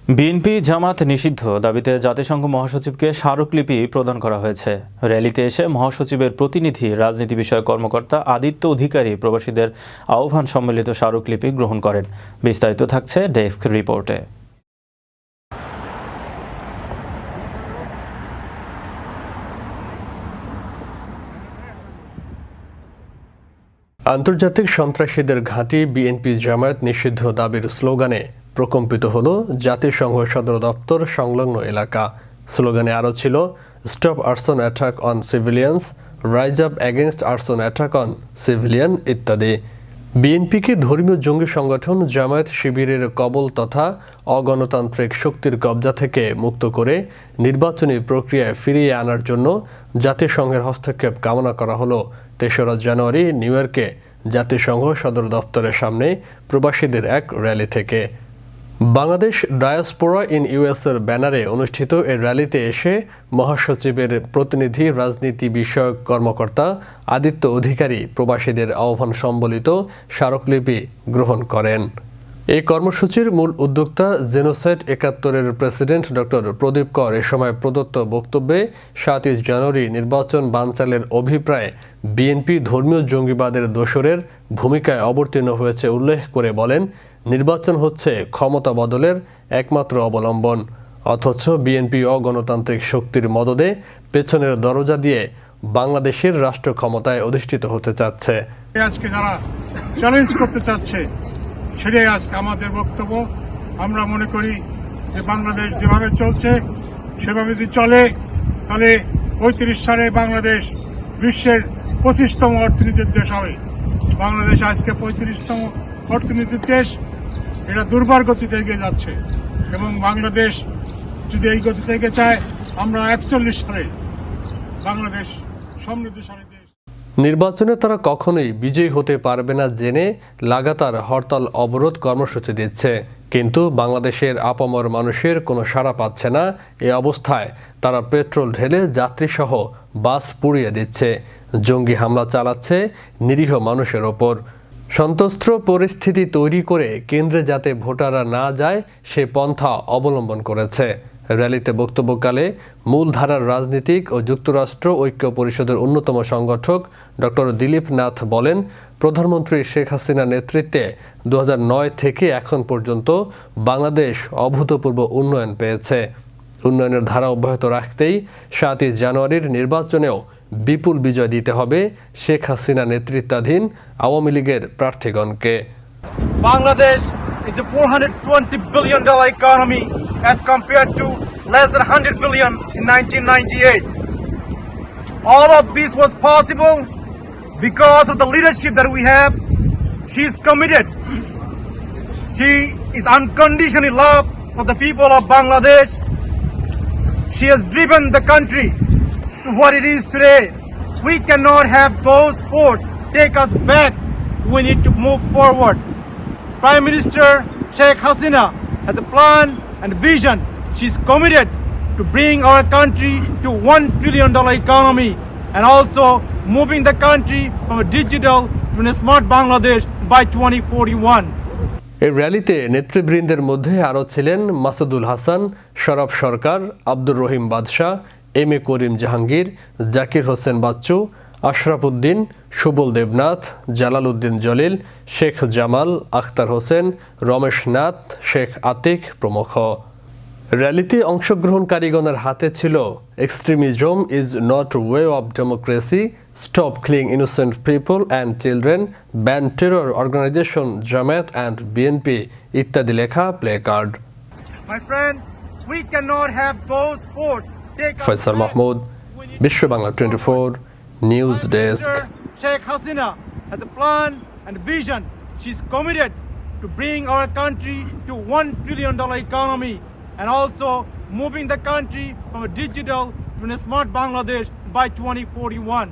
BNP জামাত নিষিদ্ধ দাবিতে জাতিসংঘ মহাসচিবকে স্মারকলিপি প্রদান করা হয়েছে। র্যালিতে এসে মহাসচিবের প্রতিনিধি রাজনীতি বিষয়ক কর্মকর্তা আদিত্য অধিকারী প্রবাসীদের আহ্বান সম্মিলিত স্মারকলিপি গ্রহণ করেন। বিস্তারিত থাকছে ডেস্ক রিপোর্টে। আন্তর্জাতিক সন্ত্রাসীদের ঘাঁটি বিএনপি জামায়াত নিষিদ্ধ দাবির স্লোগানে প্রকম্পিত হল জাতিসংঘ সদর দপ্তর সংলগ্ন এলাকা। স্লোগানে আরও ছিল stop arson attack on civilians, rise up against arson attack on civilian ইত্যাদি। বিএনপিকে ধর্মীয় জঙ্গি সংগঠন জামায়াত শিবিরের কবল তথা অগণতান্ত্রিক শক্তির কবজা থেকে মুক্ত করে নির্বাচনী প্রক্রিয়ায় ফিরিয়ে আনার জন্য জাতিসংঘের হস্তক্ষেপ কামনা করা হলো ৩রা জানুয়ারি নিউ ইয়র্কে জাতিসংঘ সদর দপ্তরের সামনে প্রবাসীদের এক র্যালি থেকে। বাংলাদেশ ডায়াসপোরা ইন ইউএসের ব্যানারে অনুষ্ঠিত এই র্যালিতে এসে মহাসচিবের প্রতিনিধি রাজনীতি বিষয়ক কর্মকর্তা আদিত্য অধিকারী প্রবাসীদের আহ্বান সম্বলিত স্মারকলিপি গ্রহণ করেন। এই কর্মসূচির মূল উদ্যোক্তা জেনোসাইড ৭১-এর প্রেসিডেন্ট ডক্টর প্রদীপ কর এ সময় প্রদত্ত বক্তব্যে ৭ জানুয়ারি নির্বাচন বানচালের অভিপ্রায়ে বিএনপি ধর্মীয় জঙ্গিবাদের দোসরের ভূমিকায় অবতীর্ণ হয়েছে উল্লেখ করে বলেন, নির্বাচন হচ্ছে ক্ষমতা বদলের একমাত্র অবলম্বন, অথচ বিএনপি অগণতান্ত্রিক শক্তির মদদে পেছনের দরজা দিয়ে বাংলাদেশের রাষ্ট্র ক্ষমতায় অধিষ্ঠিত হতে চাচ্ছে। আজকে যারা চ্যালেঞ্জ করতে চাচ্ছে সেটাই আজকে আমাদের বক্তব্য। আমরা মনে করি যে বাংলাদেশ যেভাবে চলছে সেভাবে যদি চলে তাহলে ৩৫ সালে বাংলাদেশ বিশ্বের ২৫তম অর্থনীতির দেশ হবে। বাংলাদেশ আজকে ৩৫তম অর্থনীতির দেশ, এটা দুর্বার গতিতে এগিয়ে যাচ্ছে এবং বাংলাদেশ যদি এই গতিতে এগিয়ে চায় আমরা ৪১ সালে বাংলাদেশ সমৃদ্ধশালী দেশ। নির্বাচনে তারা কখনোই বিজয়ী হতে পারবে না জেনে লাগাতার হরতাল অবরোধ কর্মসূচি দিচ্ছে, কিন্তু বাংলাদেশের আপামর মানুষের কোনো সাড়া পাচ্ছে না। এ অবস্থায় তারা পেট্রোল ঢেলে যাত্রীসহ বাস পুড়িয়ে দিচ্ছে, জঙ্গি হামলা চালাচ্ছে নিরীহ মানুষের ওপর। সন্ত্রস্ত পরিস্থিতি তৈরি করে কেন্দ্রে যাতে ভোটাররা না যায় সে পন্থা অবলম্বন করেছে। র্যালিতে বক্তব্যকালে মূলধারার রাজনীতিক ও যুক্তরাষ্ট্র ঐক্য পরিষদের অন্যতম সংগঠক ডক্টর দিলীপ নাথ বলেন, প্রধানমন্ত্রী শেখ হাসিনার নেতৃত্বে ২০০৯ থেকে এখন পর্যন্ত বাংলাদেশ অভূতপূর্ব উন্নয়ন পেয়েছে। উন্নয়নের ধারা অব্যাহত রাখতেই ৭ জানুয়ারির নির্বাচনেও বিপুল বিজয় দিতে হবে শেখ হাসিনা নেতৃত্বাধীন আওয়ামী লীগের প্রার্থীগণকে। Bangladesh is a $420 billion economy as compared to less than 100 billion in 1998. All of this was possible because of the leadership that we have. She is committed. She is unconditionally love for the people of Bangladesh. She has driven the country to what it is today. We cannot have those forces take us back. We need to move forward. Prime Minister Sheikh Hasina has a plan and vision. She's committed to bring our country to $1 trillion economy and also moving the country from a digital to a smart Bangladesh by 2041. এই র্যালিতে নেতৃবৃন্দের মধ্যে আরও ছিলেন মাসুদুল হাসান, শরাফ সরকার, Abdur Rahim Badshah, M A Karim Jahangir, Zakir Hossain Bachchu, Ashraf Uddin, Subal Debnath, Jalal Uddin Jalil, Sheikh Jamal, Akhtar Hossain, Ramesh Nath, Sheikh Atik প্রমুখ। র্যালিতে অংশগ্রহণকারীগণের হাতে ছিল extremism is not way of democracy, stop killing innocent people and children, ban terror organisation Jamaat and BNP ইত্যাদি লেখা play card. Faisal Mahmud, Bishwa Bangla 24 news desk. Sheikh Hasina has a plan and vision. She's committed to bring our country to $1 trillion economy and also moving the country from a digital to a smart Bangladesh by 2041.